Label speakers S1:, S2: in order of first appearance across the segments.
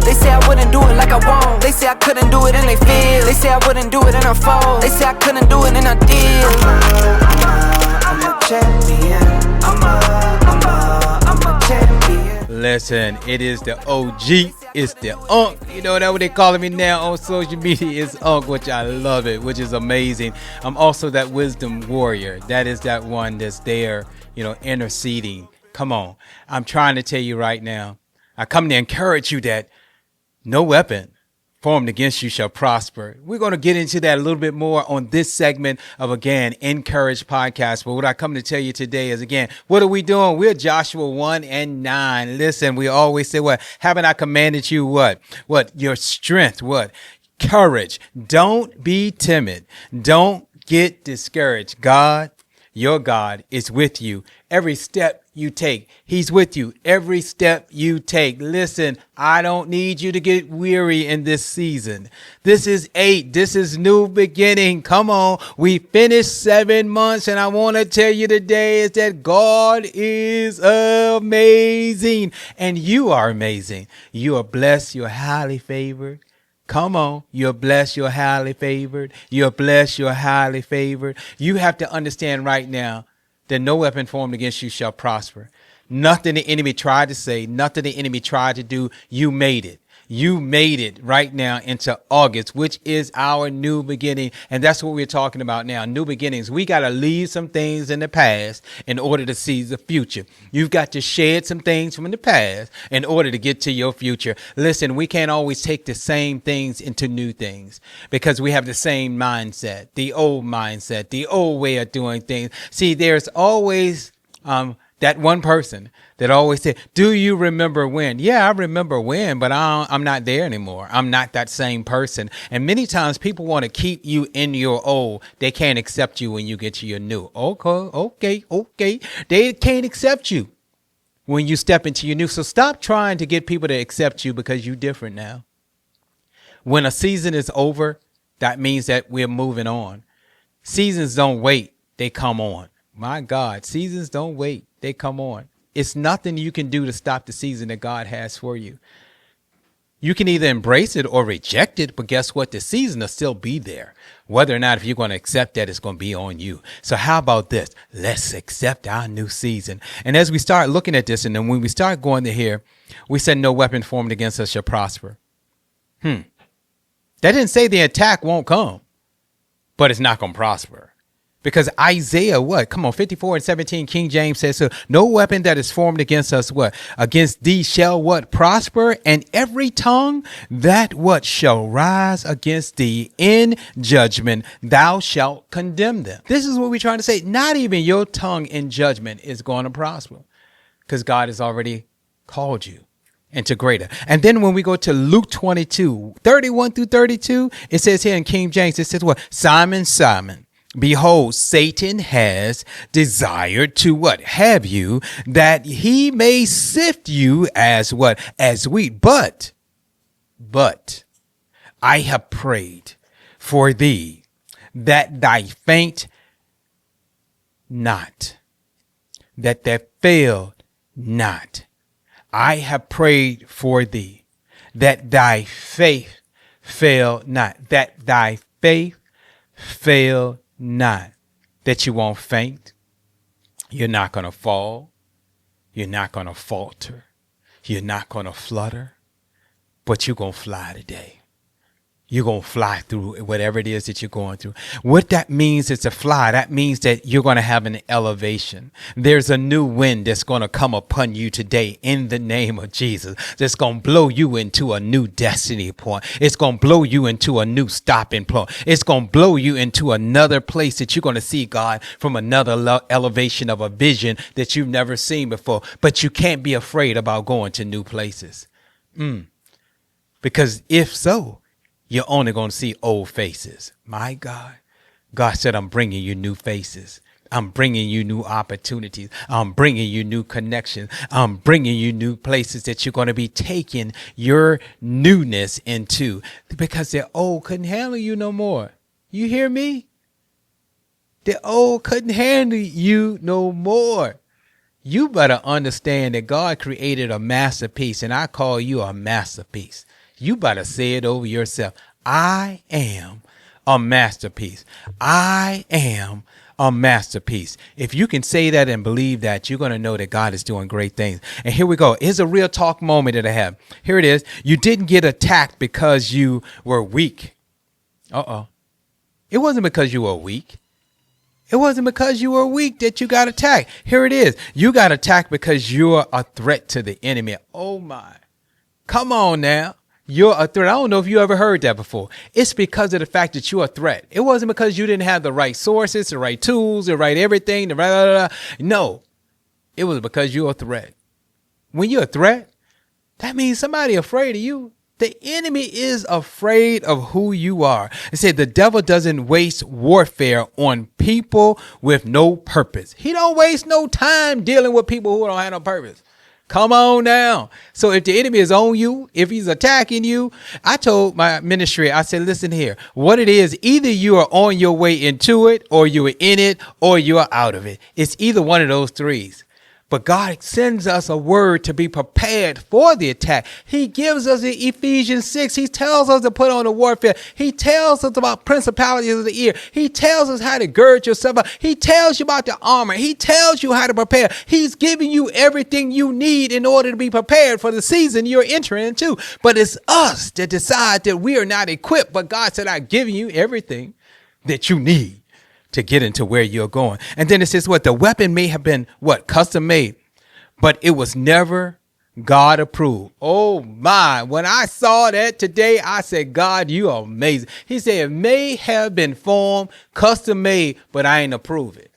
S1: They say I wouldn't do it like I won't. They say I couldn't do it and they feel. They say I wouldn't do it and I fold. They say I couldn't do it and I did. I'm a champion. I'm a champion.
S2: Listen, it is the OG. It's the Unk. You know, that's what they calling me now on social media. It's Unk, which I love it, which is amazing. I'm also that wisdom warrior. That is that one that's there, you know, interceding. Come on. I'm trying to tell you right now. I come to encourage you that no weapon formed against you shall prosper. We're going to get into that a little bit more on this segment of, again, inCourage podcast. But what I come to tell you today is, again, what are we doing? We're Joshua 1:9. Listen, we always say, what? Haven't I commanded you what? What? Your strength. What? Courage. Don't be timid. Don't get discouraged. God, your God, is with you every step you take. He's with you every step you take. Listen, I don't need you to get weary in this season. This is 8. This is new beginning. Come on. We finished 7 months, and I want to tell you today is that God is amazing, and you are amazing. You are blessed. You're highly favored. Come on. You're blessed. You're highly favored. You're blessed. You're highly favored. You have to understand right now that no weapon formed against you shall prosper. Nothing the enemy tried to say, nothing the enemy tried to do, you made it. You made it right now into August, which is our new beginning. And that's what we're talking about now, new beginnings. We got to leave some things in the past in order to seize the future. You've got to shed some things from the past in order to get to your future. Listen, we can't always take the same things into new things because we have the same mindset, the old way of doing things. See, there's always that one person that always said, do you remember when? Yeah, I remember when, but I'm not there anymore. I'm not that same person. And many times people want to keep you in your old. They can't accept you when you get to your new. Okay. They can't accept you when you step into your new. So stop trying to get people to accept you because you're different now. When a season is over, that means that we're moving on. Seasons don't wait. They come on. My God, seasons don't wait. They come on. It's nothing you can do to stop the season that God has for you. You can either embrace it or reject it, but guess what? The season will still be there. Whether or not if you're going to accept that, it's going to be on you. So how about this? Let's accept our new season. And as we start looking at this, and then when we start going to here, we said no weapon formed against us shall prosper. That didn't say the attack won't come, but it's not going to prosper. Because Isaiah, 54:17, King James says, so no weapon that is formed against us, against thee shall prosper, and every tongue that shall rise against thee in judgment, thou shalt condemn them. This is what we're trying to say. Not even your tongue in judgment is going to prosper because God has already called you into greater. And then when we go to Luke 22:31-32, it says here in King James, it says Simon, Simon, behold, Satan has desired to have you, that he may sift you as as wheat. But I have prayed for thee that thy faint not, that thou fail not. I have prayed for thee that thy faith fail not, that thy faith fail not, that you won't faint. You're not going to fall. You're not going to falter. You're not going to flutter, but you're going to fly today. You're going to fly through whatever it is that you're going through. What that means is to fly. That means that you're going to have an elevation. There's a new wind that's going to come upon you today in the name of Jesus. That's going to blow you into a new destiny point. It's going to blow you into a new stopping point. It's going to blow you into another place that you're going to see God from another elevation of a vision that you've never seen before. But you can't be afraid about going to new places. Because if so, you're only going to see old faces. My God. God said, I'm bringing you new faces. I'm bringing you new opportunities. I'm bringing you new connections. I'm bringing you new places that you're going to be taking your newness into because the old couldn't handle you no more. You hear me? The old couldn't handle you no more. You better understand that God created a masterpiece, and I call you a masterpiece. You better say it over yourself. I am a masterpiece. I am a masterpiece. If you can say that and believe that, you're going to know that God is doing great things. And here we go. Here's a real talk moment that I have. Here it is. You didn't get attacked because you were weak. It wasn't because you were weak. It wasn't because you were weak that you got attacked. Here it is. You got attacked because you're a threat to the enemy. Oh my. Come on now. You're a threat. I don't know if you ever heard that before. It's because of the fact that you're a threat. It wasn't because you didn't have the right sources, the right tools, the right everything, the right blah, blah, blah. No. It was because you're a threat. When you're a threat, that means somebody afraid of you. The enemy is afraid of who you are. It said the devil doesn't waste warfare on people with no purpose. He don't waste no time dealing with people who don't have no purpose. Come on now. So if the enemy is on you, if he's attacking you, I told my ministry, I said, listen here, what it is, either you are on your way into it, or you are in it, or you are out of it. It's either one of those threes. But God sends us a word to be prepared for the attack. He gives us in Ephesians 6. He tells us to put on the warfare. He tells us about principalities of the air. He tells us how to gird yourself up. He tells you about the armor. He tells you how to prepare. He's giving you everything you need in order to be prepared for the season you're entering into. But it's us that decide that we are not equipped. But God said, I've given you everything that you need to get into where you're going. And then it says what? The weapon may have been what? Custom made, but it was never God approved. Oh my. When I saw that today, I said, God, you are amazing. He said it may have been formed, custom made, but I ain't approve it.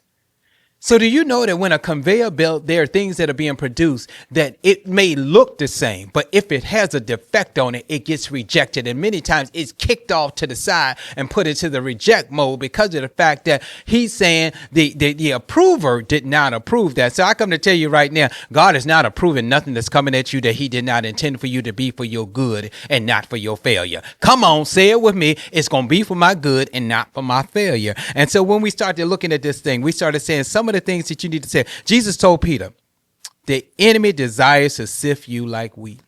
S2: So do you know that when a conveyor belt, there are things that are being produced that it may look the same, but if it has a defect on it, it gets rejected. And many times it's kicked off to the side and put into the reject mode because of the fact that he's saying the approver did not approve that. So I come to tell you right now, God is not approving nothing that's coming at you that he did not intend for you to be for your good and not for your failure. Come on, say it with me. It's going to be for my good and not for my failure. And so when we started looking at this thing, we started saying some of the things that you need to say. Jesus told Peter, the enemy desires to sift you like wheat.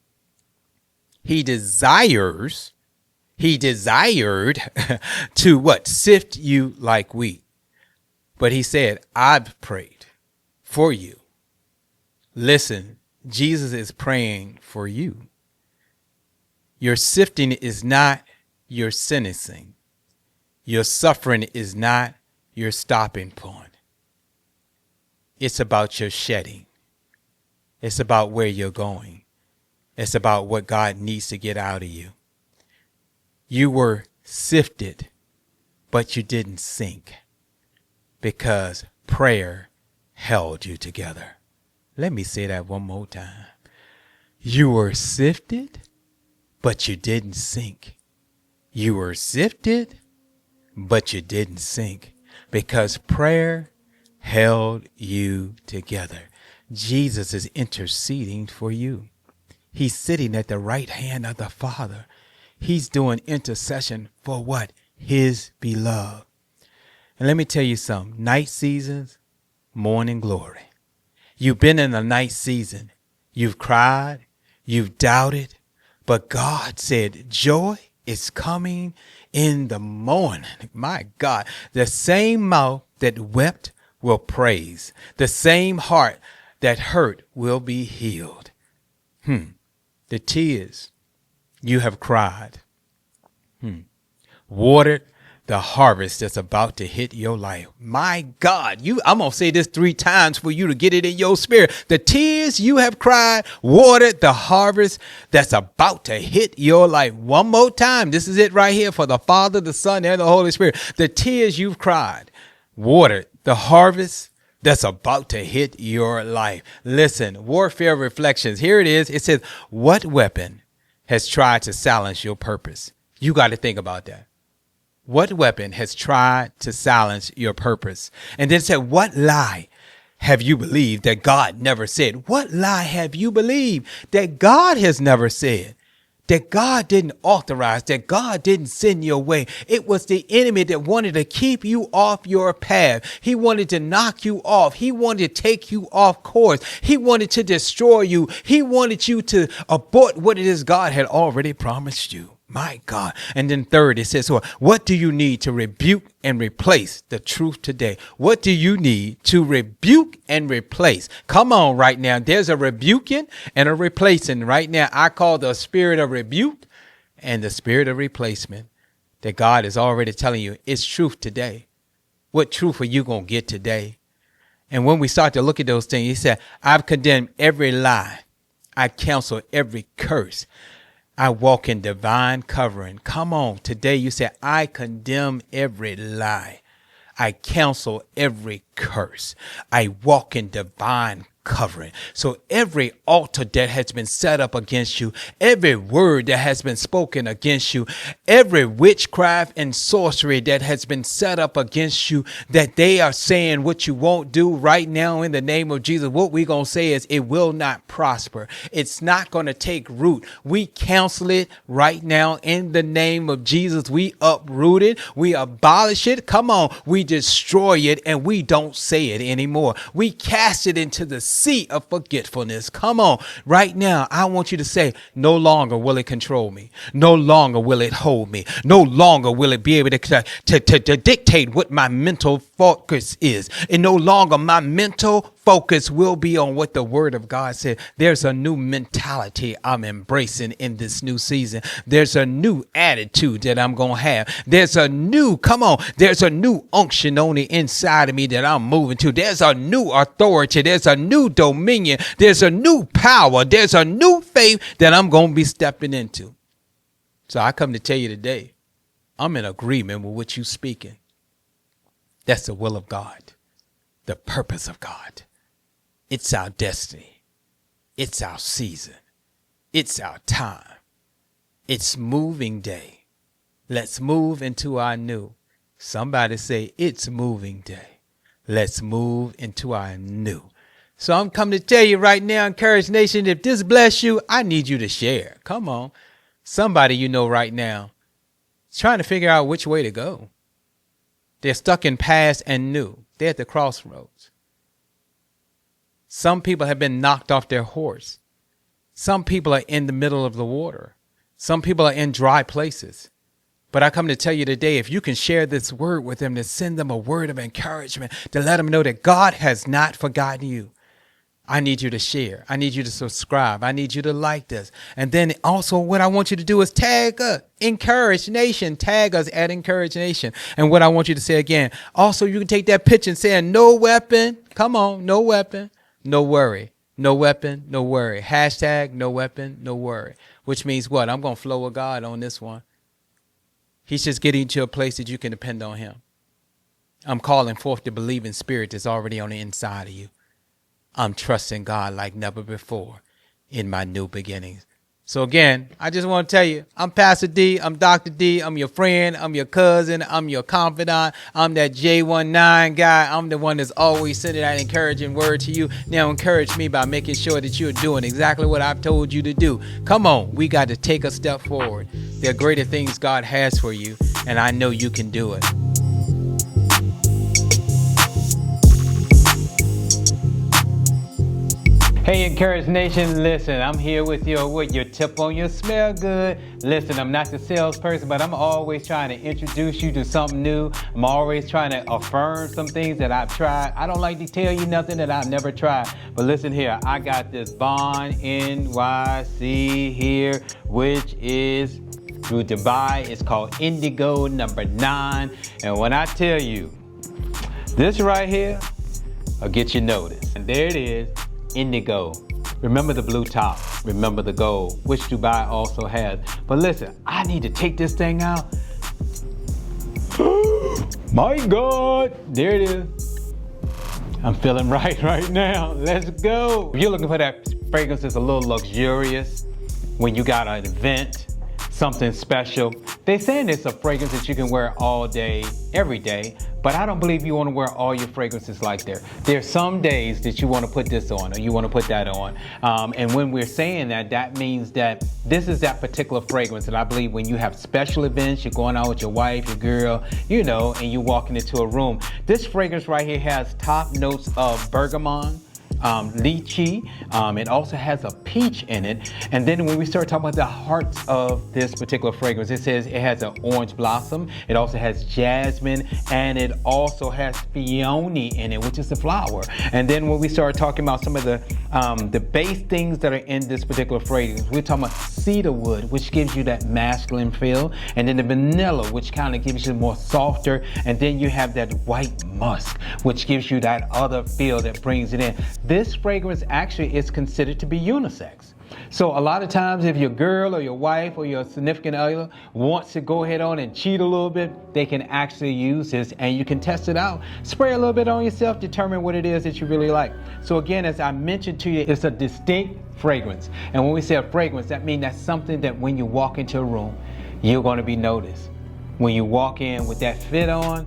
S2: He desired to what? Sift you like wheat. But he said, I've prayed for you. Listen, Jesus is praying for you. Your sifting is not your sentencing. Your suffering is not your stopping point. It's about your shedding. It's about where you're going. It's about what God needs to get out of you. You were sifted, but you didn't sink because prayer held you together. Let me say that one more time. You were sifted, but you didn't sink. You were sifted, but you didn't sink because prayer held you together. Jesus is interceding for you. He's sitting at the right hand of the Father. He's doing intercession for what? His beloved. And let me tell you something. Night seasons, morning glory. You've been in a night season. You've cried. You've doubted. But God said, joy is coming in the morning. My God, the same mouth that wept will praise. The same heart that hurt will be healed. The tears you have cried, watered the harvest that's about to hit your life. My God, I'm going to say this 3 times for you to get it in your spirit. The tears you have cried, watered the harvest that's about to hit your life. One more time. This is it right here for the Father, the Son, and the Holy Spirit. The tears you've cried, watered the harvest that's about to hit your life. Listen, warfare reflections. Here it is. It says, what weapon has tried to silence your purpose? You got to think about that. What weapon has tried to silence your purpose? And then it said, what lie have you believed that God never said? What lie have you believed that God has never said? that God didn't authorize, that God didn't send your way. It was the enemy that wanted to keep you off your path. He wanted to knock you off. He wanted to take you off course. He wanted to destroy you. He wanted you to abort what it is God had already promised you. My God. And then third, it says, well, what do you need to rebuke and replace the truth today? What do you need to rebuke and replace? Come on right now. There's a rebuking and a replacing right now. I call the spirit of rebuke and the spirit of replacement that God is already telling you it's truth today. What truth are you going to get today? And when we start to look at those things, he said, I've condemned every lie. I counsel every curse. I walk in divine covering. Come on. Today you say, I condemn every lie. I counsel every curse. I walk in divine covering. So every altar that has been set up against you, every word that has been spoken against you, every witchcraft and sorcery that has been set up against you, that they are saying what you won't do right now in the name of Jesus, what we're going to say is it will not prosper. It's not going to take root. We cancel it right now in the name of Jesus. We uproot it. We abolish it. Come on. We destroy it and we don't say it anymore. We cast it into the sea of forgetfulness. Come on. Right now, I want you to say, no longer will it control me. No longer will it hold me. No longer will it be able to dictate what my mental focus is. And no longer my mental focus will be on what the word of God said. There's a new mentality I'm embracing in this new season. There's a new attitude that I'm going to have. There's a new unction on the inside of me that I'm moving to. There's a new authority. There's a new dominion. There's a new power. There's a new faith that I'm going to be stepping into. So I come to tell you today, I'm in agreement with what you're speaking. That's the will of God, the purpose of God. It's our destiny. It's our season. It's our time. It's moving day. Let's move into our new. Somebody say it's moving day. Let's move into our new. So I'm coming to tell you right now, Encourage Nation, if this bless you, I need you to share. Come on. Somebody you know right now is trying to figure out which way to go. They're stuck in past and new. They're at the crossroads. Some people have been knocked off their horse. Some people are in the middle of the water. Some people are in dry places. But I come to tell you today, if you can share this word with them, to send them a word of encouragement, to let them know that God has not forgotten you. I need you to share. I need you to subscribe. I need you to like this. And then also what I want you to do is tag us, Encourage Nation. Tag us at Encourage Nation. And what I want you to say again, also you can take that picture and say, no weapon. Come on, no weapon, no worry. No weapon, no worry. Hashtag no weapon, no worry. Which means what? I'm going to flow with God on this one. He's just getting you to a place that you can depend on him. I'm calling forth the believing spirit that's already on the inside of you. I'm trusting God like never before in my new beginnings. So again, I just want to tell you, I'm Pastor D, I'm Dr. D, I'm your friend, I'm your cousin, I'm your confidant, I'm that J19 guy, I'm the one that's always sending that encouraging word to you. Now encourage me by making sure that you're doing exactly what I've told you to do. Come on, we got to take a step forward. There are greater things God has for you, and I know you can do it. Hey, Encourage Nation, listen, I'm here with your tip on your smell good. Listen, I'm not the salesperson, but I'm always trying to introduce you to something new. I'm always trying to affirm some things that I've tried. I don't like to tell you nothing that I've never tried. But listen here, I got this Bond NYC here, which is through Dubai. It's called Indigo number 9. And when I tell you, this right here will get you noticed. And there it is. Indigo. Remember the blue top. Remember the gold, which Dubai also has. But listen, I need to take this thing out. My God, there it is. I'm feeling right now. Let's go. If you're looking for that fragrance that's a little luxurious, when you got an event, something special. They're saying it's a fragrance that you can wear all day, every day, but I don't believe you want to wear all your fragrances like that. There's some days that you want to put this on or you want to put that on. And when we're saying that, that means that this is that particular fragrance. And I believe when you have special events, you're going out with your wife, your girl, you know, and you're walking into a room. This fragrance right here has top notes of bergamot, lychee. It also has a peach in it. And then when we start talking about the hearts of this particular fragrance, it says it has an orange blossom. It also has jasmine, and it also has peony in it, which is the flower. And then when we start talking about some of the base things that are in this particular fragrance, we're talking about cedarwood, which gives you that masculine feel, and then the vanilla, which kind of gives you more softer, and then you have that white musk, which gives you that other feel that brings it in. This fragrance actually is considered to be unisex. So a lot of times if your girl or your wife or your significant other wants to go ahead on and cheat a little bit, they can actually use this, and you can test it out. Spray a little bit on yourself, determine what it is that you really like. So again, as I mentioned to you, it's a distinct fragrance. And when we say a fragrance, that means that's something that when you walk into a room, you're going to be noticed. When you walk in with that fit on,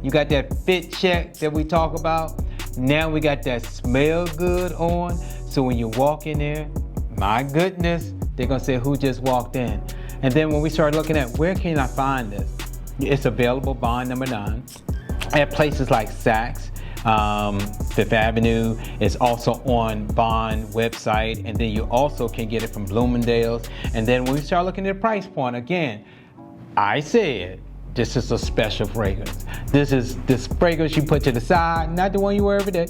S2: you got that fit check that we talk about. Now we got that smell good on. So when you walk in there, my goodness, they're going to say, who just walked in? And then when we start looking at where can I find this? It's available, Bond number 9, at places like Saks, Fifth Avenue. It's also on Bond website. And then you also can get it from Bloomingdale's. And then when we start looking at the price point, again, I said, this is a special fragrance. This is this fragrance you put to the side, not the one you wear every day.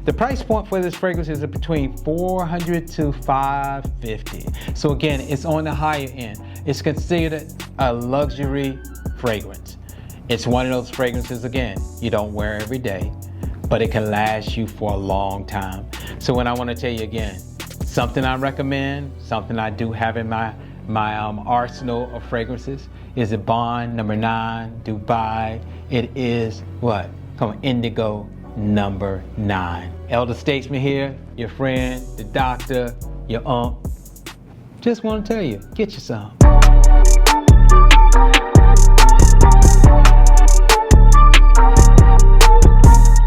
S2: The price point for this fragrance is between $400 to $550. So again, it's on the higher end. It's considered a luxury fragrance. It's one of those fragrances, again, you don't wear every day, but it can last you for a long time. So when I want to tell you again, something I recommend, something I do have in my arsenal of fragrances, is a Bond number 9, Dubai. It is what? Come on, Indigo number 9. Elder Statesman here, your friend, the doctor, your aunt. Just want to tell you, get you some.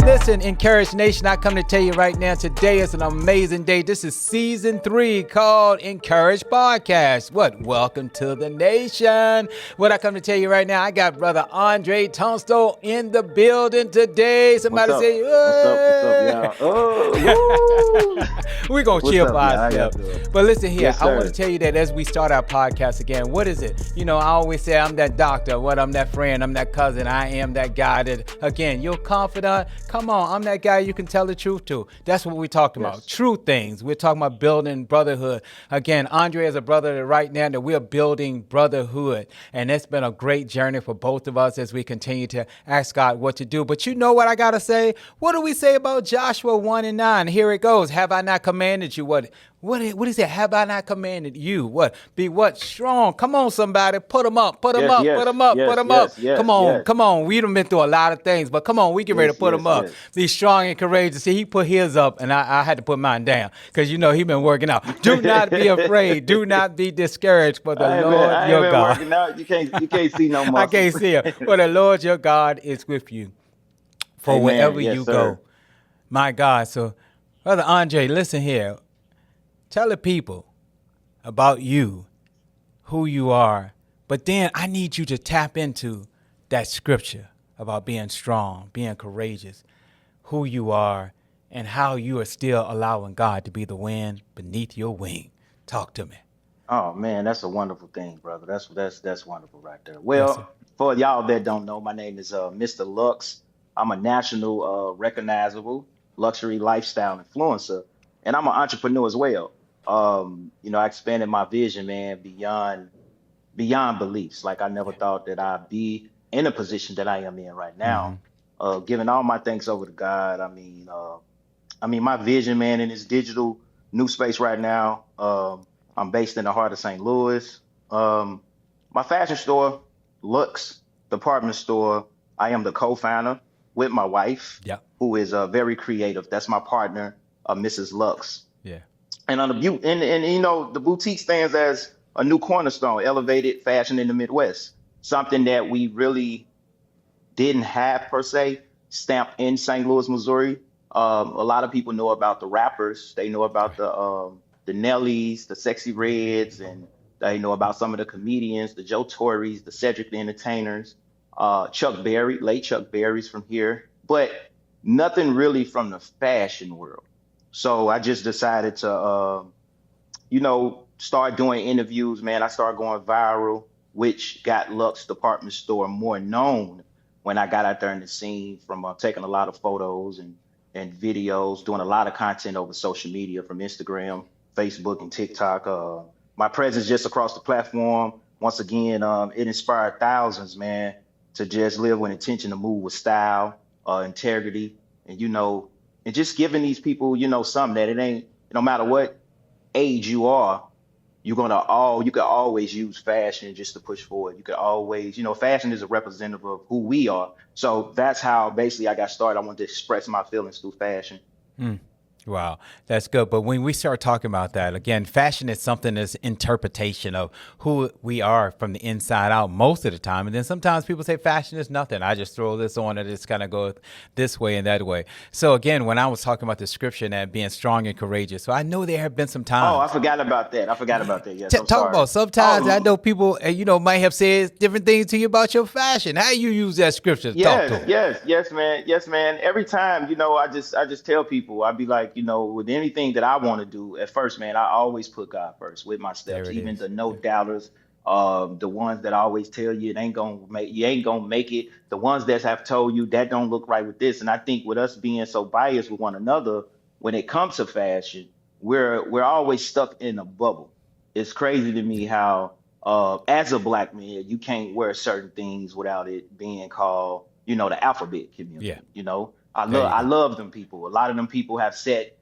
S2: Listen, inCourage Nation, I come to tell you right now, today is an amazing day. This is season 3 called inCourage Podcast. What? Welcome to the nation. What I come to tell you right now, I got brother Andre Tunstall in the building today. Somebody say,
S3: What's up, y'all?
S2: We're going to chill by
S3: up,
S2: ourselves. But listen here,
S3: Yes,
S2: I want to tell you that as we start our podcast again, what is it? You know, I always say I'm that doctor. What? I'm that friend. I'm that cousin. I am that guy that, again, you're confidant. Come on, I'm that guy you can tell the truth to. That's what we're talking about. True things. We're talking about building brotherhood. Again, Andre is a brother right now that we're building brotherhood. And it's been a great journey for both of us as we continue to ask God what to do. But you know what I got to say? What do we say about Joshua 1:9? Here it goes. Have I not commanded you? What is it? Have I not commanded you? What? Be what? Strong. Come on, somebody. Put them up. Put them up. Put them up. Put them up. Come on. Come on. We done been through a lot of things, but come on. We get ready to put them up. Be strong and courageous. See, he put his up, and I had to put mine down because, you know, he been working out. Do not be afraid. Do not be discouraged, for the Lord your God.
S3: Working out. You can't see no muscles.
S2: I can't see him. For the Lord your God is with you for wherever you go. My God. So, Brother Andre, listen here. Tell the people about you, who you are, but then I need you to tap into that scripture about being strong, being courageous, who you are, and how you are still allowing God to be the wind beneath your wing. Talk to me.
S3: Oh man, that's a wonderful thing, brother. That's wonderful right there. Well, for y'all that don't know, my name is Mr. Lux. I'm a national recognizable luxury lifestyle influencer, and I'm an entrepreneur as well. You know, I expanded my vision, man, beyond beliefs. Like I never thought that I'd be in a position that I am in right now. Giving all my thanks over to God. I mean, my vision, man, in this digital new space right now. I'm based in the heart of St. Louis. My fashion store, Lux Department Store. I am the co-founder with my wife, who is very creative. That's my partner, Mrs. Lux.
S2: Yeah.
S3: And on the and you know, the boutique stands as a new cornerstone, elevated fashion in the Midwest, something that we really didn't have per se stamped in St. Louis, Missouri. A lot of people know about the rappers. They know about the Nellies, the Sexy Reds, and they know about some of the comedians, the Joe Torres, the Cedric the Entertainers, Chuck Berry, late Chuck Berry's from here, but nothing really from the fashion world. So I just decided to start doing interviews, man. I started going viral, which got Lux Department Store more known when I got out there in the scene from taking a lot of photos and videos, doing a lot of content over social media from Instagram, Facebook, and TikTok. My presence just across the platform. Once again, it inspired thousands, man, to just live with intention, to move with style, integrity, and and just giving these people, something that it ain't, no matter what age you are, you could always use fashion just to push forward. You could always, fashion is a representative of who we are. So that's how basically I got started. I wanted to express my feelings through fashion.
S2: Wow, that's good. But when we start talking about that, again, fashion is something that's interpretation of who we are from the inside out most of the time. And then sometimes people say fashion is nothing. I just throw this on and it's kind of go this way and that way. So again, when I was talking about the scripture and that being strong and courageous, so I know there have been some times.
S3: Oh, I forgot about that. Yes, I'm
S2: Talk
S3: sorry.
S2: about sometimes I know people, might have said different things to you about your fashion. How you use that scripture to talk to them?
S3: Yes, man. Every time, I just tell people, I'd be like, with anything that I want to do, at first, man, I always put God first with my steps, even the no doubters, the ones that always tell you you ain't gonna make it, the ones that have told you that don't look right with this. And I think with us being so biased with one another, when it comes to fashion, we're always stuck in a bubble. It's crazy to me how as a black man, you can't wear certain things without it being called, the alphabet community.
S2: Yeah.
S3: I love them people. A lot of them people have set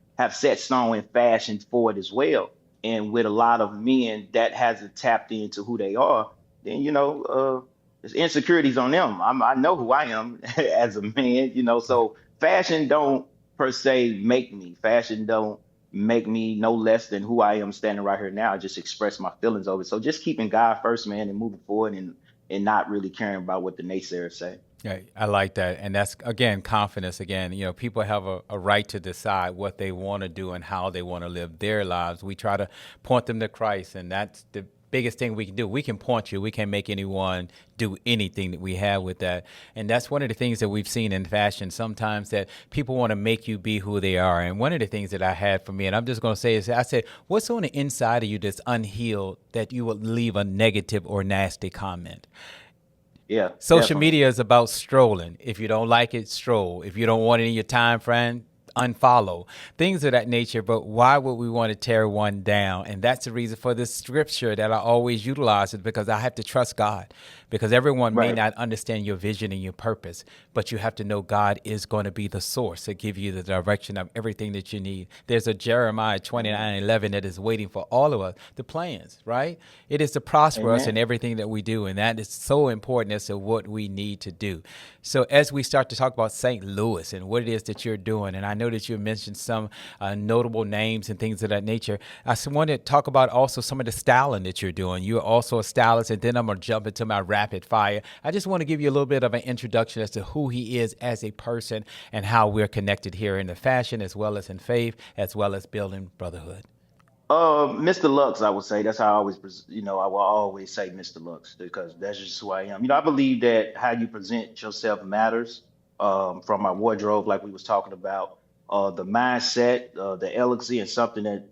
S3: stone in fashion for it as well. And with a lot of men that hasn't tapped into who they are, then there's insecurities on them. I know who I am as a man, so fashion don't per se make me. Fashion don't make me no less than who I am standing right here now. I just express my feelings over it. So just keeping God first, man, and moving forward and not really caring about what the naysayers say.
S2: Yeah, I like that. And that's, again, confidence. Again, people have a right to decide what they want to do and how they want to live their lives. We try to point them to Christ, and that's the biggest thing we can do. We can point you. We can't make anyone do anything that we have with that. And that's one of the things that we've seen in fashion sometimes, that people want to make you be who they are. And one of the things that I had for me, and I'm just going to say is, I said, what's on the inside of you that's unhealed that you would leave a negative or nasty comment?
S3: Yeah.
S2: Social
S3: definitely.
S2: media is about strolling. If you don't like it, stroll. If you don't want it in your time frame, unfollow, things of that nature. But why would we want to tear one down? And that's the reason for this scripture that I always utilize, is because I have to trust God, because everyone may
S3: Right.
S2: not understand your vision and your purpose, but you have to know God is going to be the source to give you the direction of everything that you need. There's a Jeremiah 29:11 that is waiting for all of us, the plans, right? It is to prosper us in
S3: Amen.
S2: everything that we do. And that is so important as to what we need to do. So as we start to talk about St. Louis and what it is that you're doing, and I know that you mentioned some notable names and things of that nature, I want to talk about also some of the styling that you're doing. You're also a stylist, and then I'm going to jump into my rapid fire. I just want to give you a little bit of an introduction as to who he is as a person and how we're connected here in the fashion as well as in faith, as well as building brotherhood.
S3: Mr. Lux, I would say that's how I always, I will always say Mr. Lux because that's just who I am. I believe that how you present yourself matters. From my wardrobe, like we was talking about, the mindset, the elegancy, and something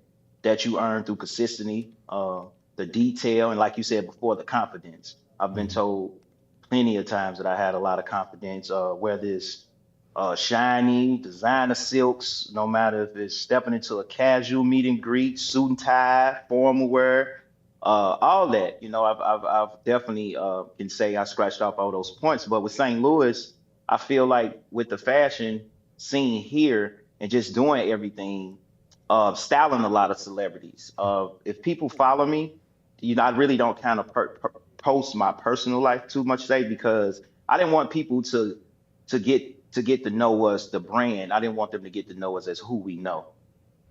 S3: that you earn through consistency, the detail, and like you said before, the confidence. I've been told plenty of times that I had a lot of confidence, whether it's shiny, designer silks, no matter if it's stepping into a casual meet and greet, suit and tie, formal wear, all that. I've definitely can say I scratched off all those points. But with St. Louis, I feel like with the fashion scene here and just doing everything, styling a lot of celebrities. If people follow me, I really don't kind of post my personal life too much today because I didn't want people to get to know us, the brand. I didn't want them to get to know us as who we know.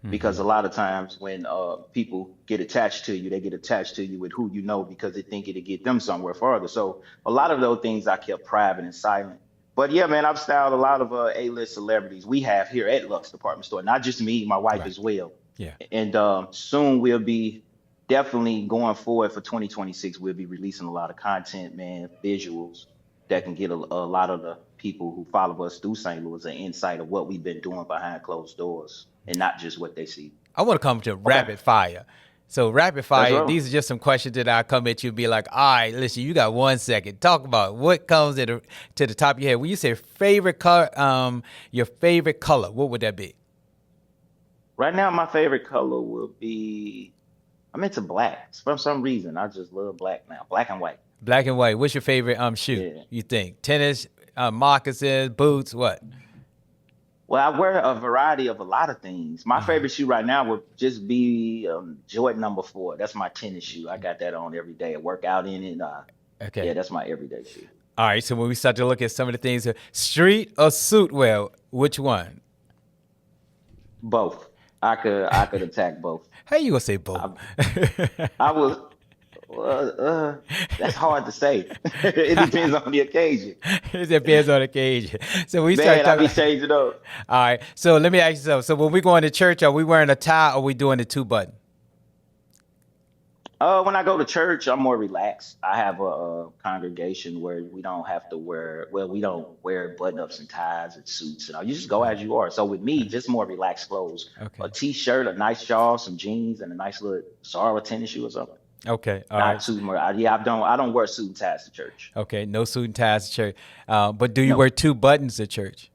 S3: because a lot of times when people get attached to you, they get attached to you with who you know because they think it'll get them somewhere further. So a lot of those things I kept private and silent. But yeah, man, I've styled a lot of A-list celebrities we have here at Lux Department Store, not just me, my wife
S2: Right.
S3: as well.
S2: Yeah.
S3: And soon we'll be definitely going forward for 2026. We'll be releasing a lot of content, man, visuals that can get a lot of the people who follow us through St. Louis an insight of what we've been doing behind closed doors and not just what they see.
S2: I want to come to
S3: Okay,
S2: rapid fire. So rapid
S3: let's
S2: fire,
S3: roll.
S2: these are just some questions that I come at you and be like, all right, listen, you got 1 second. Talk about what comes to the top of your head. When you say favorite color, your favorite color, what would that be?
S3: Right now, my favorite color will be, I'm into black. For some reason, I just love black now. Black and white.
S2: Black and white. What's your favorite shoe,
S3: Yeah.
S2: you think? Tennis, moccasins, boots, what?
S3: Well, I wear a variety of a lot of things. My favorite shoe right now would just be Jordan number 4. That's my tennis shoe. I got that on every day. I work out in it. Yeah,
S2: Okay.
S3: that's my everyday shoe.
S2: All right, so when we start to look at some of the things, street or suit wear, which one?
S3: Both. I could attack both.
S2: How you gonna say both?
S3: I, I was. That's hard to say. It depends on the occasion.
S2: It depends on the occasion. So we start
S3: Man, I be
S2: talking.
S3: changing up.
S2: All right. So let me ask you something. So when we going to church, are we wearing a tie or are we doing the 2 button?
S3: When I go to church, I'm more relaxed. I have a congregation where we don't have to wear, well, we don't wear button-ups and ties and suits, and all. You just go as you are. So with me, just more relaxed clothes. A
S2: Okay.
S3: t-shirt, a nice shawl, some jeans, and a nice little Zara tennis shoe or something.
S2: Okay. All
S3: Not
S2: right.
S3: too much. Yeah, I don't wear suit and ties to church.
S2: Okay. No suit and ties to church. But do you
S3: No.
S2: wear 2 buttons to church?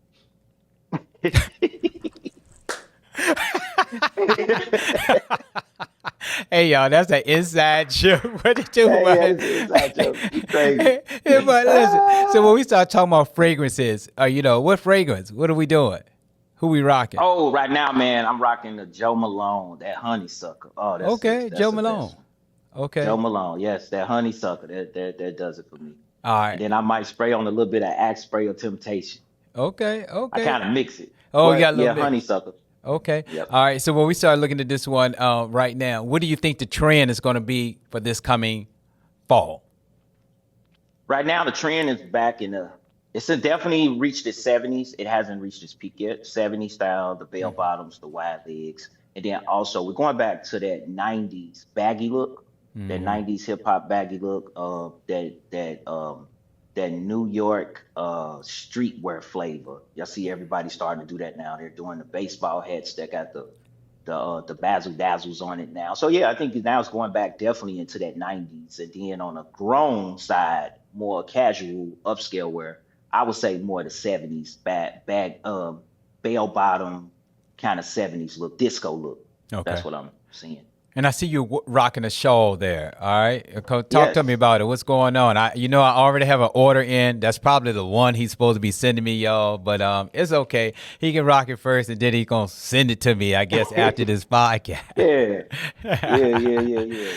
S2: Hey, y'all, that's an inside joke. What did you
S3: Hey, yeah,
S2: buttons?
S3: it's inside joke. You crazy.
S2: Yeah, but listen. So when we start talking about fragrances, what fragrance? What are we doing? Who we rocking?
S3: Oh, right now, man, I'm rocking the Joe Malone, that honeysucker. Oh,
S2: Okay,
S3: that's
S2: Joe
S3: the
S2: Malone.
S3: best one.
S2: Okay.
S3: Joe Malone, yes, that honeysucker, that does it for me.
S2: All
S3: And
S2: right.
S3: then I might spray on a little bit of Axe Spray or Temptation.
S2: Okay.
S3: I
S2: Okay.
S3: kind of mix it.
S2: Oh, you got a
S3: But
S2: little
S3: yeah,
S2: bit.
S3: honeysucker.
S2: Okay.
S3: Yep.
S2: All right. So when we start looking at this one right now, what do you think the trend is going to be for this coming fall?
S3: Right now, the trend is back in it's definitely reached its 70s. It hasn't reached its peak yet. 70s style, the bell bottoms, the wide legs. And then also, we're going back to that 90s baggy look, that 90s hip hop baggy look, that New York streetwear flavor. Y'all see everybody starting to do that now. They're doing the baseball hats that got the bazzle dazzles on it now. So yeah, I think now it's going back definitely into that 90s. And then on a grown side, more casual upscale wear, I would say more the 70s bell bottom kind of 70s look, disco look.
S2: Okay.
S3: That's what I'm seeing.
S2: And I see you rocking a shawl there. All right. Talk to me
S3: Yes.
S2: about it. What's going on? I already have an order in. That's probably the one he's supposed to be sending me, y'all. But it's okay. He can rock it first, and then he gonna send it to me, I guess, after this podcast.
S3: Yeah. Yeah.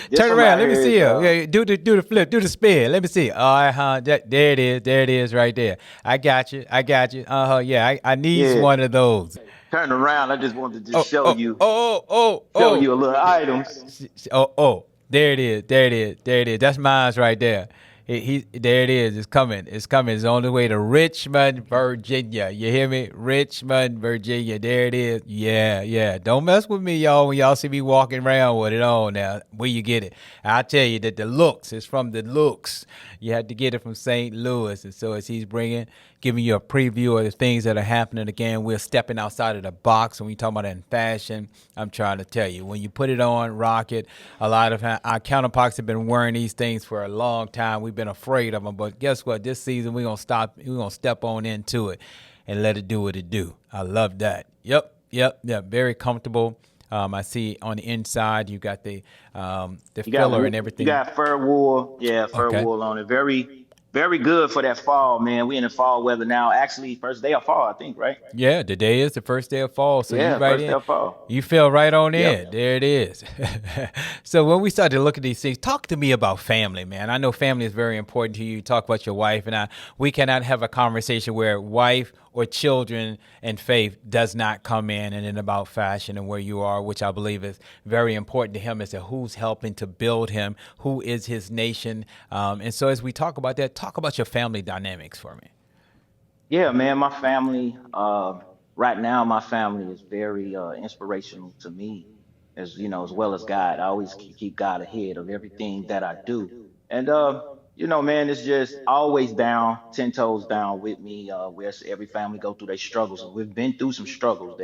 S3: This
S2: Turn
S3: one
S2: around.
S3: right
S2: Let me
S3: here
S2: see
S3: is
S2: you. Yeah, do the flip. Do the spin. Let me see. All right, huh? There it is. There it is right there. I got you. Yeah, I needs
S3: yeah.
S2: one of those.
S3: Turn around. I just wanted to
S2: Oh,
S3: just show
S2: oh,
S3: you
S2: oh, oh,
S3: show
S2: oh.
S3: you a little items.
S2: Oh, there it is. There it is. There it is. That's mine's right there. There it is. It's coming. It's coming. It's on the way to Richmond, Virginia. You hear me? Richmond, Virginia. There it is. Yeah. Don't mess with me, y'all, when y'all see me walking around with it on now. Where you get it? I tell you that the looks is from the looks. You had to get it from St. Louis. And so as he's giving you a preview of the things that are happening, again, we're stepping outside of the box. When we talk about it in fashion, I'm trying to tell you, when you put it on, rock it. A lot of our counterparts have been wearing these things for a long time. We've been afraid of them, but guess what? This season we're gonna step on into it and let it do what it do. I love that. Yep. Very comfortable. I see on the inside you got the filler and everything.
S3: You got fur wool. Yeah, fur
S2: Okay.
S3: wool on it. Very, very good for that fall, man. We in the fall weather now. Actually, first day of fall, I think, right?
S2: Yeah, today is the first day of fall, so
S3: Yeah,
S2: you right
S3: first day
S2: in.
S3: of fall.
S2: You fell right on in.
S3: Yep.
S2: There it is. So when we start to look at these things, talk to me about family, man. I know family is very important to you. You talk about your wife and I. We cannot have a conversation where wife or children and faith does not come in and then about fashion and where you are, which I believe is very important to him as to who's helping to build him, who is his nation. And so as we talk about that, talk about your family dynamics for me.
S3: Yeah, man, my family, right now, my family is very inspirational to me, as you know, as well as God. I always keep God ahead of everything that I do. And man, it's just always down, 10 toes down with me. Where every family go through their struggles, and we've been through some struggles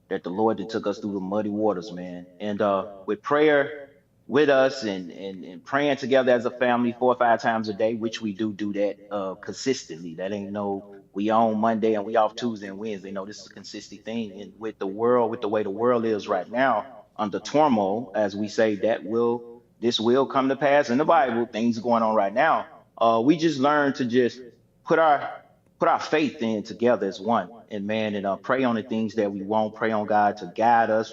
S3: that the Lord that took us through the muddy waters, man. And with prayer with us and praying together as a family 4 or 5 times a day, which we do that consistently. That ain't no we on Monday and we off Tuesday and Wednesday. No, this is a consistent thing. And with the world, with the way the world is right now, under turmoil, as we say, this will come to pass in the Bible. Things going on right now. We just learn to just put our put our faith in together as one, and man, and pray on the things that we want. Pray on God to guide us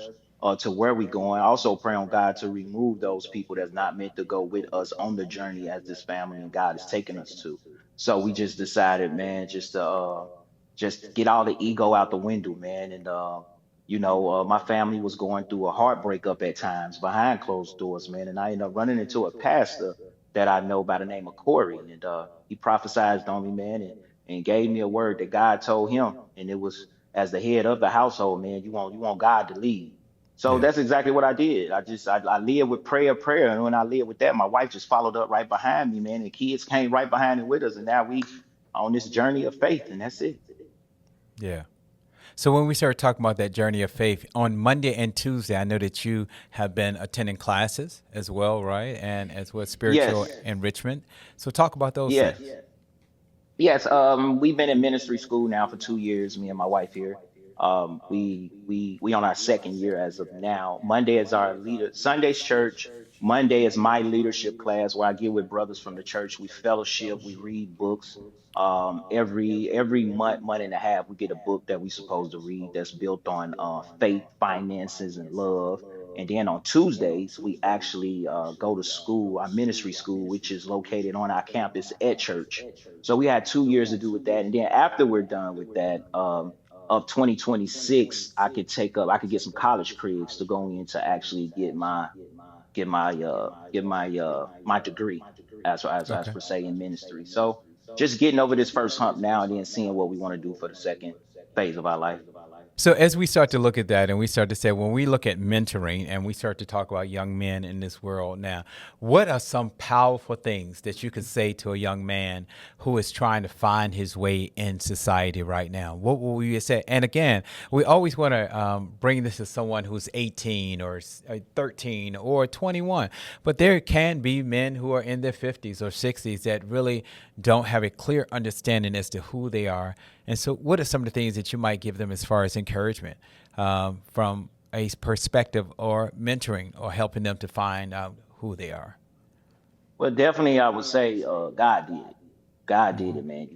S3: to where we going. Also pray on God to remove those people that's not meant to go with us on the journey as this family and God is taking us to. So we just decided, man, just get all the ego out the window, man. And my family was going through a heartbreak up at times behind closed doors, man. And I ended up running into a pastor that I know by the name of Corey, and he prophesied on me, man, and gave me a word that God told him, and it was as the head of the household, man. You want God to lead. So
S2: Yeah.
S3: that's exactly what I did. I live with prayer, and when I live with that, my wife just followed up right behind me, man. And kids came right behind it with us, and now we on this journey of faith, and that's it.
S2: Yeah. So when we start talking about that journey of faith on Monday and Tuesday, I know that you have been attending classes as well, right? And as well as spiritual
S3: Yes,
S2: enrichment. So talk about those
S3: yes.
S2: things.
S3: Yes, we've been in ministry school now for 2 years, me and my wife here. We on our second year as of now. Monday is our leader, Sunday's church. Monday is my leadership class where I get with brothers from the church. We fellowship, we read books. Every month and a half, we get a book that we supposed to read that's built on faith, finances, and love. And then on Tuesdays, we actually go to school, our ministry school, which is located on our campus at church. So we had 2 years to do with that. And then after we're done with that, of 2026, I could get some college creds to go in to actually get my degree as
S2: Okay.
S3: per se in ministry. So just getting over this first hump now and then seeing what we want to do for the second phase of our life.
S2: So as we start to look at that and we start to say, when we look at mentoring and we start to talk about young men in this world now, what are some powerful things that you could say to a young man who is trying to find his way in society right now? What will you say? And again, we always want to bring this to someone who's 18 or 13 or 21, but there can be men who are in their 50s or 60s that really don't have a clear understanding as to who they are. And so what are some of the things that you might give them as far as encouragement from a perspective or mentoring or helping them to find out who they are?
S3: Well, definitely, I would say God did it. God did it, man.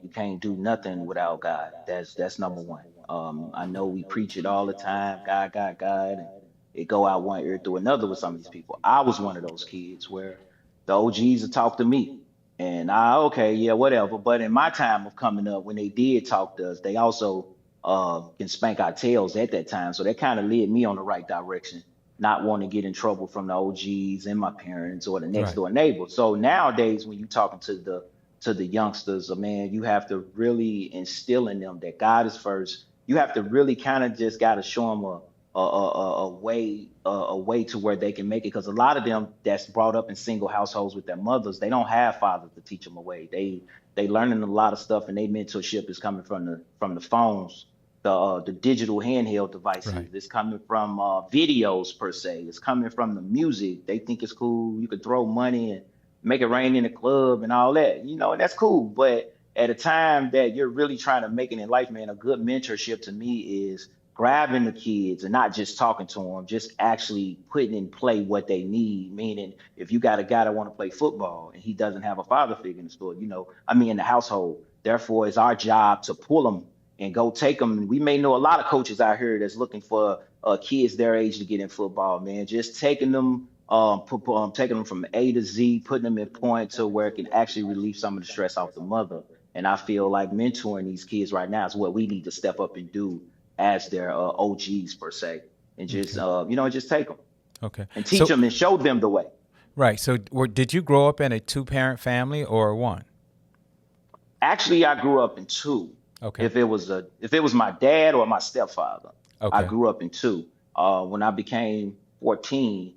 S3: You can't do nothing without God. That's number one. I know we preach it all the time, God, God, God, and it go out one ear through another with some of these people. I was one of those kids where the OGs would talk to me, and okay, yeah, whatever. But in my time of coming up, when they did talk to us, they also can spank our tails at that time. So that kind of led me on the right direction, not wanting to get in trouble from the OGs and my parents or the next
S2: Right.
S3: door neighbor. So nowadays, when you're talking to the youngsters, man, you have to really instill in them that God is first. You have to really kind of just got to show them a way to where they can make it, because a lot of them that's brought up in single households with their mothers, they don't have fathers to teach them a way. They learning a lot of stuff, and their mentorship is coming from the phones, the digital handheld devices.
S2: Right.
S3: It's coming from videos per se. It's coming from the music. They think it's cool. You could throw money and make it rain in the club and all that, and that's cool. But at a time that you're really trying to make it in life, man, a good mentorship to me is grabbing the kids and not just talking to them, just actually putting in play what they need. Meaning, if you got a guy that want to play football and he doesn't have a father figure in the store, in the household, therefore it's our job to pull them and go take them. And we may know a lot of coaches out here that's looking for kids their age to get in football, man. Just taking them, taking them from A to Z, putting them in point to where it can actually relieve some of the stress off the mother And I feel like mentoring these kids right now is what we need to step up and do as their OGs per se, and just
S2: Okay.
S3: just take them
S2: Okay.
S3: and teach
S2: So
S3: them and show them the way.
S2: right. So did you grow up in a two-parent family or one?
S3: Actually, I grew up in two.
S2: Okay.
S3: If it was my dad or my stepfather, I
S2: Okay.
S3: grew up in two. When I became 14,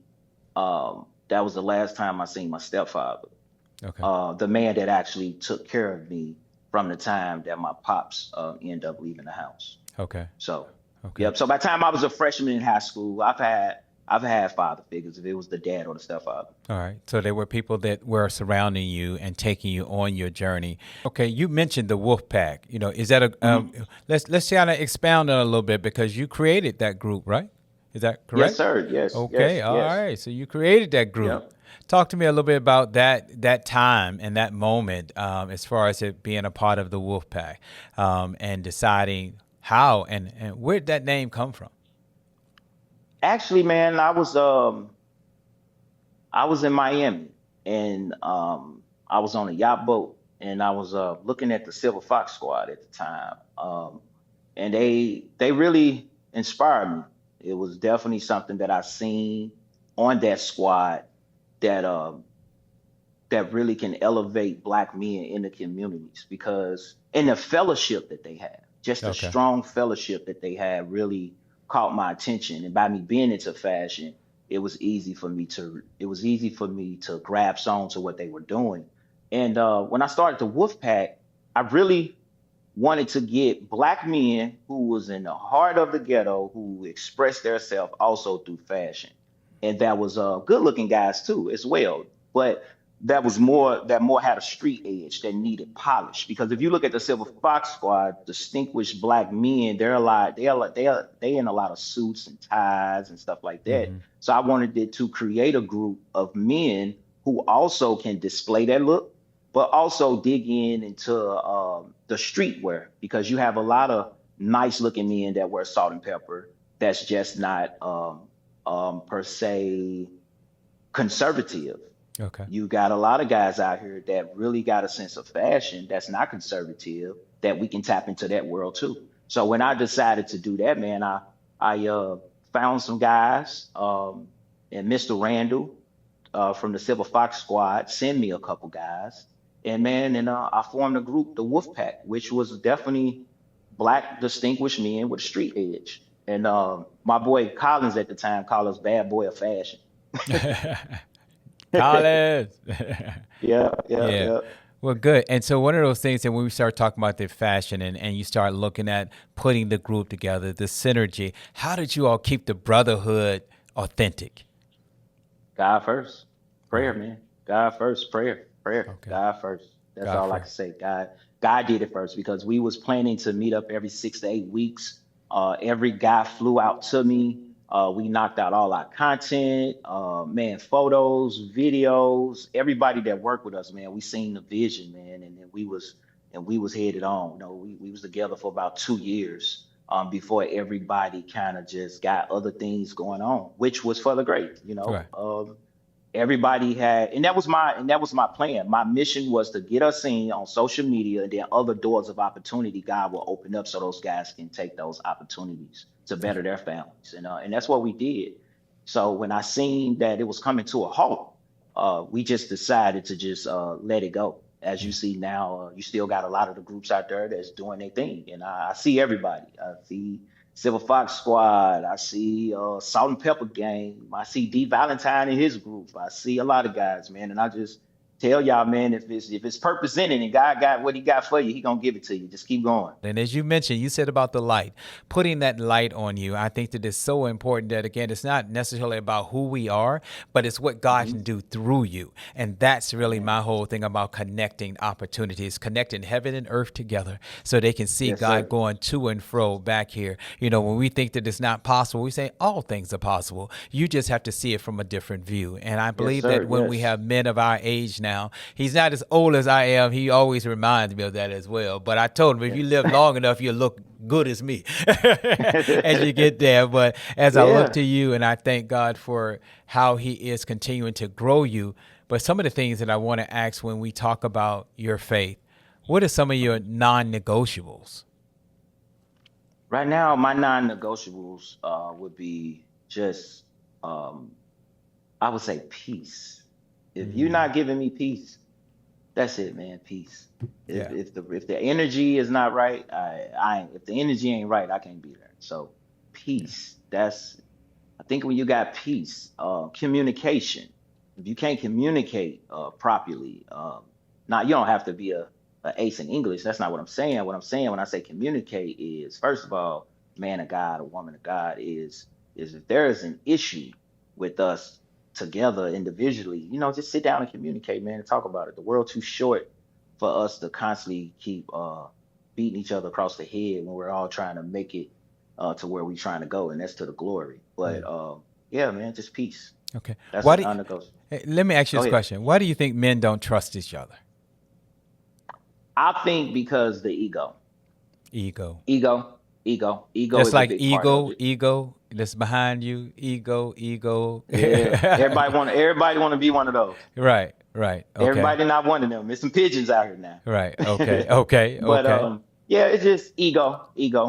S3: that was the last time I seen my stepfather.
S2: Okay.
S3: The man that actually took care of me from the time that my pops ended up leaving the house.
S2: Okay.
S3: So,
S2: Okay.
S3: yep. So by the time I was a freshman in high school, I've had father figures. If it was the dad or the stepfather.
S2: All right. So there were people that were surrounding you and taking you on your journey. Okay. You mentioned the Wolf Pack. Is that a let's kind of expound on it a little bit because you created that group, right? Is that
S3: Yes,
S2: correct?
S3: sir. Yes,
S2: Okay.
S3: yes,
S2: All
S3: yes.
S2: right. So you created that group.
S3: Yep.
S2: Talk to me a little bit about that time and that moment, as far as it being a part of the Wolf Pack, and deciding how and where did that name come from?
S3: Actually, man, I was in Miami, and I was on a yacht boat, and I was looking at the Silver Fox Squad at the time, and they really inspired me. It was definitely something that I seen on that squad that that really can elevate black men in the communities, because in the fellowship that they have, just the
S2: Okay.
S3: strong fellowship that they had really caught my attention. And by me being into fashion, it was easy for me to grasp on to what they were doing. And when I started the Wolf Pack, I really wanted to get black men who was in the heart of the ghetto, who expressed themselves also through fashion, and that was good looking guys too as well, but that more had a street edge that needed polish. Because if you look at the Silver Fox Squad, distinguished black men, they're a lot they in a lot of suits and ties and stuff like that.
S2: Hmm.
S3: So I wanted it to create a group of men who also can display that look, but also dig into the streetwear, because you have a lot of nice looking men that wear salt and pepper. That's just not per se conservative.
S2: Okay.
S3: You got a lot of guys out here that really got a sense of fashion that's not conservative, that we can tap into that world too. So when I decided to do that, man, I found some guys, and Mr. Randall from the Silver Fox Squad send me a couple guys, and man, and I formed a group, the Wolf Pack, which was definitely black distinguished men with a street edge. And my boy Collins at the time called us bad boy of fashion.
S2: College.
S3: Yeah, yeah,
S2: Yeah.
S3: yeah.
S2: Well, good. And so one of those things that when we start talking about the fashion and you start looking at putting the group together, the synergy, how did you all keep the brotherhood authentic?
S3: God first.
S2: Right.
S3: Prayer, man. God first. Prayer. Prayer.
S2: Okay.
S3: God first. That's
S2: God
S3: all I
S2: first.
S3: can say. God did it first, because we was planning to meet up every 6 to 8 weeks. Every guy flew out to me. We knocked out all our content, man, photos, videos. Everybody that worked with us, man, we seen the vision, man, and then we was headed on. We was together for about 2 years, before everybody kind of just got other things going on, which was for the great.
S2: Right.
S3: Everybody had, and that was my plan. My mission was to get us seen on social media, and then other doors of opportunity God will open up so those guys can take those opportunities to better their families. And that's what we did. So when I seen that it was coming to a halt, we just decided to just let it go. As you see now, you still got a lot of the groups out there that's doing their thing, and I see everybody. I see Silver Fox Squad. I see Salt and Pepper Gang. I see D Valentine in his group. I see a lot of guys, man. And I just tell y'all, man, if it's purpose in it and God got what He got for you, He gonna give it to you. Just keep going.
S2: And as you mentioned, you said about the light, putting that light on you. I think that it's so important that, again, it's not necessarily about who we are, but it's what God
S3: Hmm.
S2: can do through you. And that's really
S3: Amen.
S2: my whole thing about connecting opportunities, connecting heaven and earth together so they can see
S3: Yes,
S2: God
S3: sir.
S2: going to and fro back here. When we think that it's not possible, we say all things are possible. You just have to see it from a different view. And I
S3: Yes,
S2: believe
S3: sir.
S2: that when we
S3: Yes.
S2: have men of our age now, he's not as old as I am. He always reminds me of that as well. But I told him, if you
S3: Yes.
S2: live long enough, you'll look good as me as you get there. But as I look
S3: Yeah.
S2: to you, and I thank God for how he is continuing to grow you. But some of the things that I want to ask when we talk about your faith, What are some of your non-negotiables?
S3: Right now, my non-negotiables would be just I would say peace. If you're not giving me peace, that's it, man. Peace. If
S2: Yeah.
S3: the energy is not right, I ain't, if the energy ain't right, I can't be there. So peace. That's I think when you got peace, communication. If you can't communicate properly, not you don't have to be a ace in English. That's not what I'm saying. What I'm saying when I say communicate is, first of all, man of God, a woman of God is if there is an issue with us together individually, just sit down and communicate, man, and talk about it. The world too short for us to constantly keep beating each other across the head when we're all trying to make it to where we're trying to go, and that's to the glory. But yeah, man, just peace.
S2: Okay.
S3: That's
S2: Why
S3: a
S2: do
S3: non-negotiable.
S2: Let me ask you
S3: Go
S2: this
S3: ahead.
S2: question. Why do you think men don't trust each other?
S3: I think because the ego,
S2: Ego.
S3: ego
S2: Just
S3: is a
S2: like
S3: big part of
S2: ego,
S3: it.
S2: ego that's behind you. Ego, ego.
S3: Yeah, everybody want to be one of those.
S2: Right, right. Okay.
S3: Everybody not one of them. There's some pigeons out here now.
S2: Right. Okay. Okay.
S3: But
S2: Okay.
S3: yeah, it's just ego,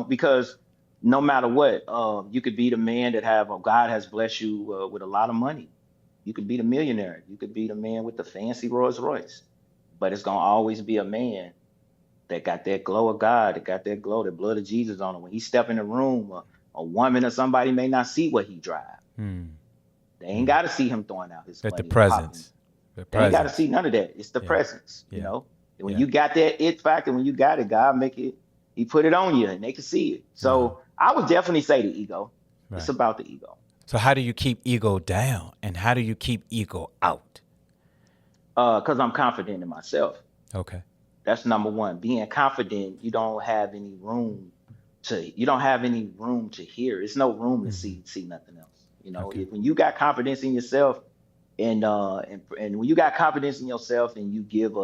S3: because no matter what, you could be the man that God has blessed you with a lot of money. You could be the millionaire. You could be the man with the fancy Rolls Royce. But it's gonna always be a man that got that glow of God, that got that glow, the blood of Jesus on him. When he step in the room, a woman or somebody may not see what he drive.
S2: Hmm.
S3: They ain't got to see him throwing out his
S2: That the
S3: money and popping.
S2: presence. The
S3: They ain't got to
S2: presence.
S3: see none of that. It's the
S2: Yeah.
S3: presence,
S2: Yeah.
S3: When
S2: Yeah.
S3: you got that it factor, when you got it, God make it, he put it on you and they can see it.
S2: Uh-huh.
S3: So I would definitely say the ego. It's
S2: Right.
S3: about the ego.
S2: So how do you keep ego down and how do you keep ego out?
S3: Because I'm confident in myself.
S2: Okay.
S3: That's number one. Being confident, you don't have any room to hear. It's no room to see nothing else.
S2: Okay.
S3: If when you got confidence in yourself and when you got confidence in yourself and you give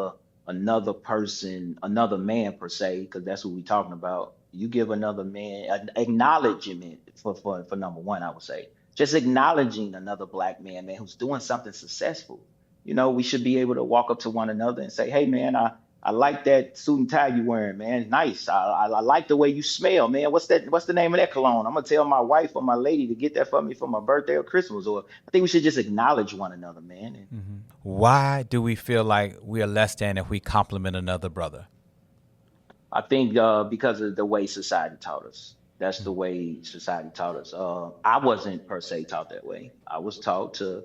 S3: another person, another man per se, because that's what we're talking about, you give another man an acknowledgement for number one, I would say. Just acknowledging another black man, who's doing something successful. We should be able to walk up to one another and say, hey man, I like that suit and tie you wearing, man. Nice. I like the way you smell, man. What's that? What's the name of that cologne? I'm gonna tell my wife or my lady to get that for me for my birthday or Christmas. Or I think we should just acknowledge one another, man. And
S2: Why do we feel like we are less than if we compliment another brother?
S3: I think because of the way society taught us. That's the way society taught us. I wasn't per se taught that way. I was taught to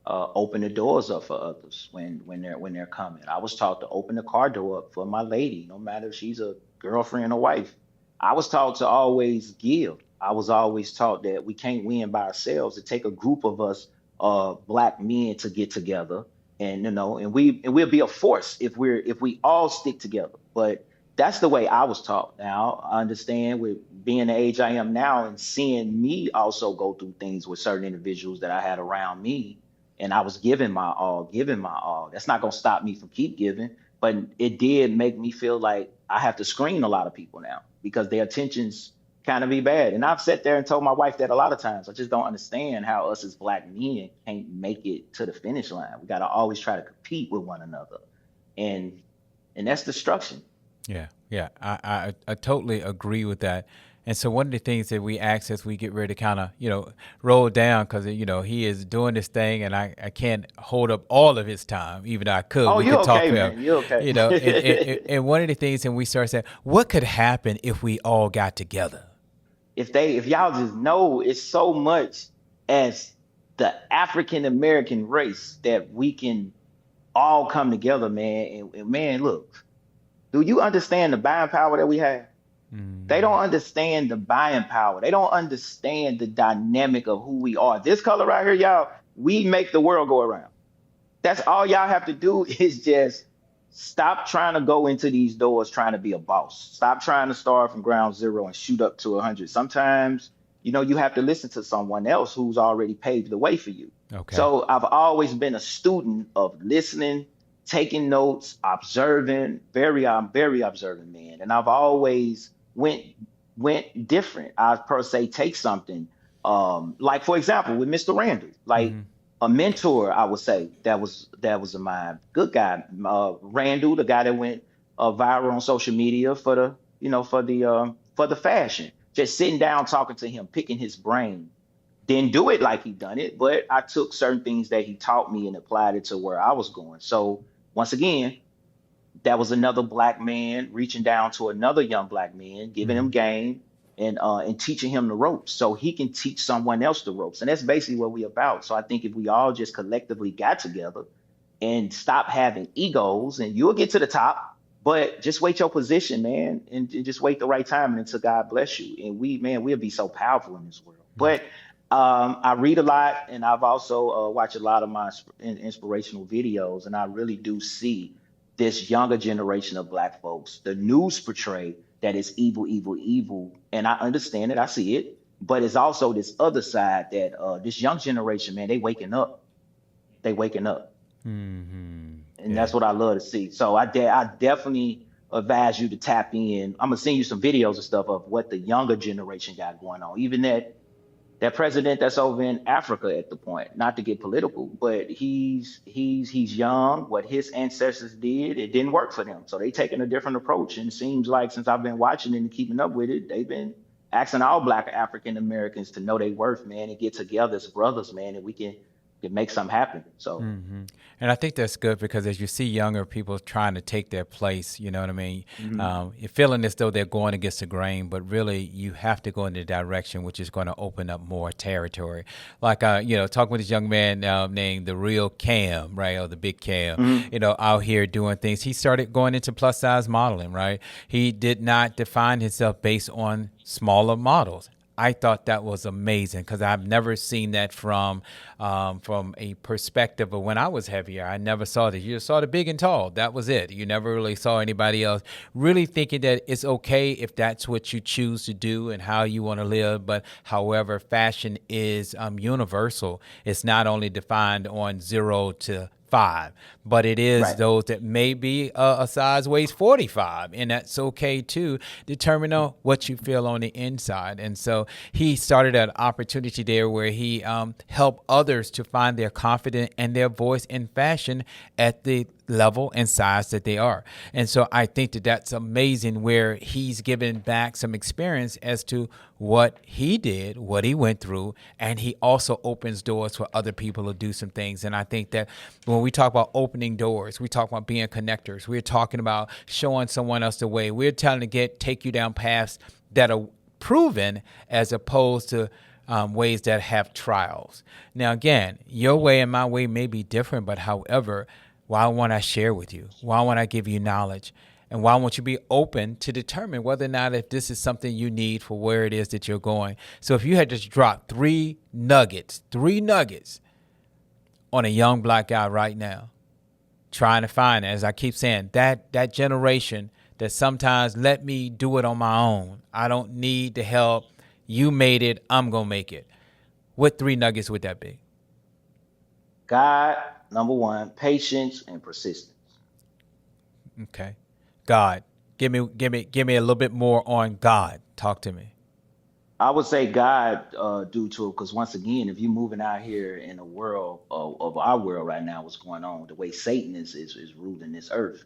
S3: open the doors up for others when they're coming. I was taught to open the car door up for my lady, no matter if she's a girlfriend or wife. I was taught to always give. I was always taught that we can't win by ourselves. It take a group of us, black men, to get together, and we'll be a force if we all stick together. But that's the way I was taught. Now I understand, with being the age I am now and seeing me also go through things with certain individuals that I had around me, and I was giving my all. That's not gonna stop me from keep giving, but it did make me feel like I have to screen a lot of people now because their attentions kind of be bad. And I've sat there and told my wife that a lot of times. I just don't understand how us as black men can't make it to the finish line. We gotta always try to compete with one another, and that's destruction.
S2: Yeah, yeah, I totally agree with that. And so one of the things that we ask as we get ready to kind of, roll down, because, he is doing this thing and I can't hold up all of his time, even though I could.
S3: Oh,
S2: We
S3: you
S2: could talk
S3: okay,
S2: forever,
S3: man? You okay?
S2: and one of the things, and we start saying, what could happen if we all got together?
S3: If y'all just know, it's so much as the African American race that we can all come together, man. And man, look, do you understand the buying power that we have? They don't understand the buying power. They don't understand the dynamic of who we are. This color right here, y'all, we make the world go around. That's all y'all have to do is just stop trying to go into these doors trying to be a boss. Stop trying to start from ground zero and shoot up to 100. Sometimes, you have to listen to someone else who's already paved the way for you.
S2: Okay.
S3: So I've always been a student of listening, taking notes, observing. I'm very observant man, and I've always went different. I per se take something, like for example with Mr. Randall, like a mentor, I would say that was of mine. Good guy, Randall, the guy that went viral on social media for the, for the fashion. Just sitting down, talking to him, picking his brain. Didn't do it like he done it, but I took certain things that he taught me and applied it to where I was going. So once again, that was another black man reaching down to another young black man, giving him game and teaching him the ropes so he can teach someone else the ropes. And that's basically what we about. So I think if we all just collectively got together and stop having egos, and you'll get to the top, but just wait your position, man, and just wait the right time and until God bless you. And we'll be so powerful in this world. But I read a lot, and I've also watched a lot of my inspirational videos, and I really do see this younger generation of black folks. The news portray that it's evil, evil, evil, and I understand it, I see it, but it's also this other side that this young generation, man, they waking up. And that's what I love to see. So I definitely advise you to tap in. I'm gonna send you some videos and stuff of what the younger generation got going on. Even that president that's over in Africa at the point, not to get political, but he's young. What his ancestors did, it didn't work for them. So they taking a different approach. And it seems like since I've been watching and keeping up with it, they've been asking all black African Americans to know their worth, man, and get together as brothers, man, and we can make something happen. So,
S2: and I think that's good because as you see younger people trying to take their place, you know what I mean? You're feeling as though they're going against the grain, but really you have to go in the direction which is going to open up more territory. Like, talking with this young man named the real Cam, right? Or the big Cam, out here doing things. He started going into plus size modeling, right? He did not define himself based on smaller models. I thought that was amazing because I've never seen that from a perspective of when I was heavier. I never saw that. You just saw the big and tall. That was it. You never really saw anybody else really thinking that it's okay if that's what you choose to do and how you want to live. But however, fashion is universal. It's not only defined on 0 to 5, but it is right. Those that may be a size waist 45, and that's okay too, determine on what you feel on the inside. And so he started an opportunity there where he helped others to find their confidence and their voice in fashion at the level and size that they are. And so I think that that's amazing where he's given back some experience as to what he did, what he went through, and he also opens doors for other people to do some things. And I think that when we talk about opening doors, we talk about being connectors. We're talking about showing someone else the way. We're telling to take you down paths that are proven as opposed to ways that have trials. Now, again, your way and my way may be different, but however, why won't I share with you? Why won't I give you knowledge? And why won't you be open to determine whether or not if this is something you need for where it is that you're going? So if you had just dropped three nuggets on a young black guy right now, trying to find, as I keep saying, that generation that sometimes let me do it on my own. I don't need the help. You made it. I'm going to make it. What 3 nuggets would that be?
S3: God, number 1, patience and persistence.
S2: Okay. God, give me a little bit more on God. Talk to me.
S3: I would say God due to it, because once again, if you're moving out here in a world of our world right now, what's going on, the way Satan is ruling this earth,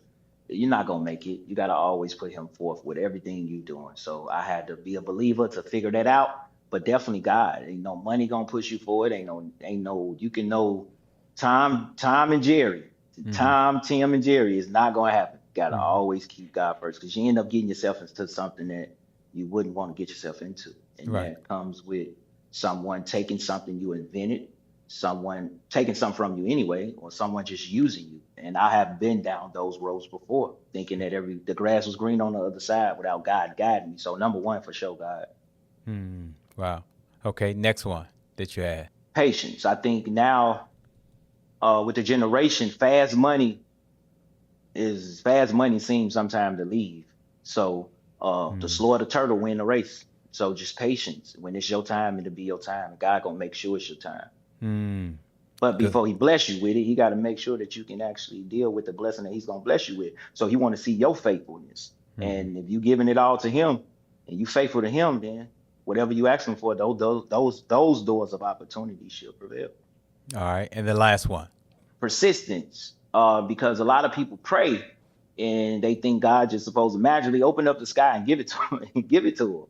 S3: you're not going to make it. You got to always put him forth with everything you're doing. So I had to be a believer to figure that out, but definitely God. Ain't no money going to push you forward. Ain't no, you can know Tom and Jerry. Tim and Jerry is not going to happen. Got to always keep God first, because you end up getting yourself into something that you wouldn't want to get yourself into. And that comes with someone taking something you invented, someone taking something from you anyway, or someone just using you. And I have been down those roads before, thinking that the grass was green on the other side without God guiding me. So number 1, for sure, God.
S2: Wow. Okay, next one that you had.
S3: Patience. I think now with the generation, fast money seems sometimes to leave. So the slower the turtle win the race. So just patience. When it's your time, it'll be your time. God gonna make sure it's your time. But before he bless you with it, he got to make sure that you can actually deal with the blessing that he's gonna bless you with. So he want to see your faithfulness. And if you giving it all to him and you faithful to him, then whatever you ask him for, those doors of opportunity should prevail.
S2: All right, and the last one.
S3: Persistence. Because a lot of people pray and they think God just supposed to magically open up the sky and give it to them. Give it to them.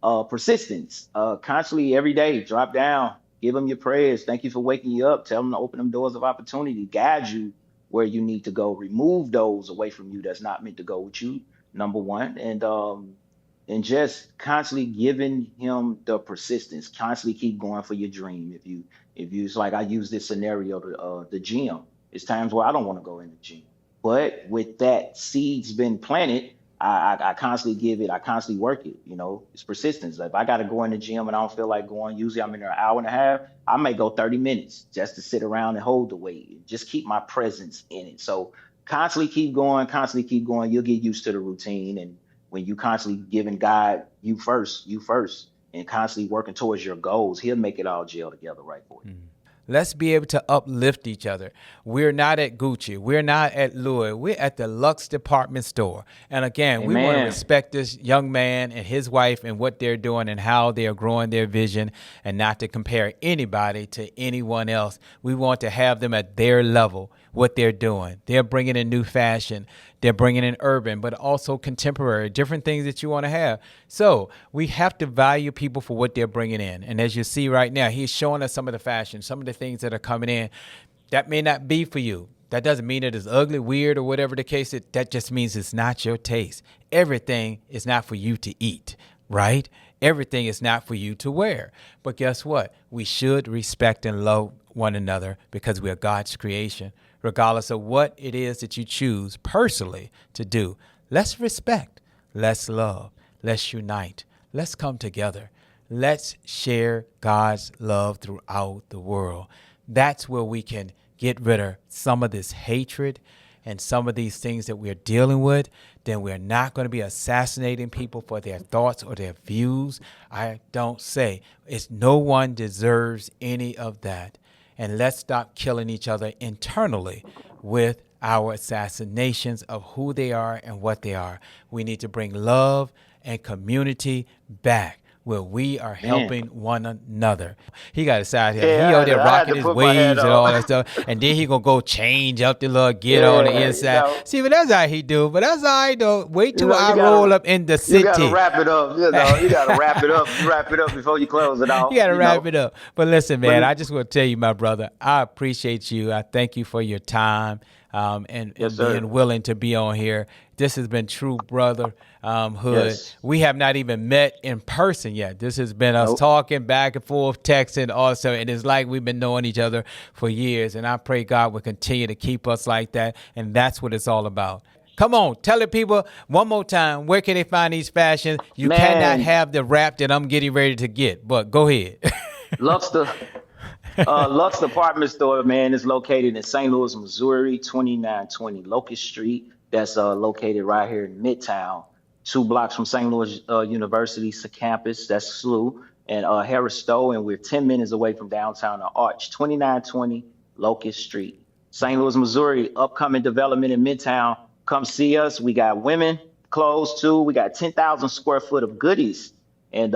S3: No, persistence. Constantly every day, drop down, give them your prayers. Thank you for waking you up. Tell them to open them doors of opportunity, guide you where you need to go, remove those away from you that's not meant to go with you. Number one, and just constantly giving him the persistence. Constantly keep going for your dream. If you, it's like I use this scenario, the gym. It's times where I don't want to go in the gym, but with that seeds been planted, I constantly give it, I constantly work it. It's persistence. Like if I got to go in the gym and I don't feel like going, usually I'm in there an hour and a half. I may go 30 minutes just to sit around and hold the weight, and just keep my presence in it. So constantly keep going, constantly keep going. You'll get used to the routine, and when you constantly giving God you first, and constantly working towards your goals, He'll make it all gel together right for you.
S2: Let's be able to uplift each other. We're not at Gucci. We're not at Louis. We're at the Lux department store. And again, we want to respect this young man and his wife and what they're doing and how they are growing their vision, and not to compare anybody to anyone else. We want to have them at their level, what they're doing. They're bringing in new fashion. They're bringing in urban, but also contemporary, different things that you want to have. So we have to value people for what they're bringing in. And as you see right now, he's showing us some of the fashion, some of the things that are coming in. That may not be for you. That doesn't mean it is ugly, weird, or whatever the case is. That just means it's not your taste. Everything is not for you to eat, right? Everything is not for you to wear. But guess what? We should respect and love one another because we are God's creation. Regardless of what it is that you choose personally to do, let's respect, let's love, let's unite, let's come together. Let's share God's love throughout the world. That's where we can get rid of some of this hatred and some of these things that we're dealing with. Then we're not going to be assassinating people for their thoughts or their views. I don't say no one deserves any of that. And let's stop killing each other internally with our assassinations of who they are and what they are. We need to bring love and community back where we are helping one another. He got his side here.
S3: Yeah,
S2: He out there
S3: I had
S2: rocking
S3: to
S2: his
S3: put my head
S2: waves and
S3: on.
S2: all that stuff. And then he going to go change up the little get on the inside. See, but that's how he do. But that's all right, though. Wait till I roll up in the city.
S3: You got to wrap it up. You got to wrap it up. You wrap it up before you close it off.
S2: You got to wrap it up. But listen, man, I just want to tell you, my brother, I appreciate you. I thank you for your time and being willing to be on here. This has been true brotherhood. Yes. We have not even met in person yet. This has been us talking back and forth, texting also, and it's like we've been knowing each other for years. And I pray God will continue to keep us like that, and that's what it's all about. Come on, tell the people one more time, where can they find these fashions? You cannot have the rap that I'm getting ready to get, but go ahead.
S3: Lux Department Store, man, is located in St. Louis, Missouri, 2920 Locust Street. That's located right here in Midtown, 2 blocks from St. Louis University's campus. That's SLU and Harris Stowe, and we're 10 minutes away from downtown Arch, 2920 Locust Street, St. Louis, Missouri. Upcoming development in Midtown. Come see us. We got women clothes too. We got 10,000 square foot of goodies, and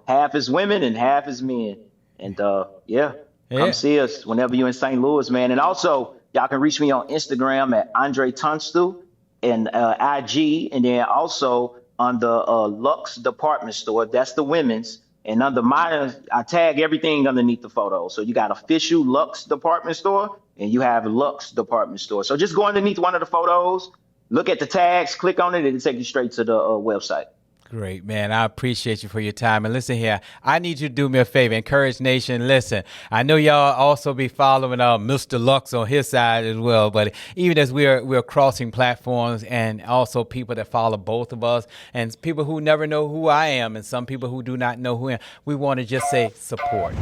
S3: half is women and half is men. And come see us whenever you're in St. Louis, man. And also, y'all can reach me on Instagram at Andre Tunstall and IG, and then also on the Lux Department Store. That's the women's. And under mine, I tag everything underneath the photo. So you got official Lux Department Store, and you have Lux Department Store. So just go underneath one of the photos, look at the tags, click on it, and it'll take you straight to the website.
S2: Great, man. I appreciate you for your time. And listen here, I need you to do me a favor. inCourage Nation, listen. I know y'all also be following Mr. Lux on his side as well. But even as we're crossing platforms, and also people that follow both of us, and people who never know who I am, and some people who do not know who I am, we want to just say support.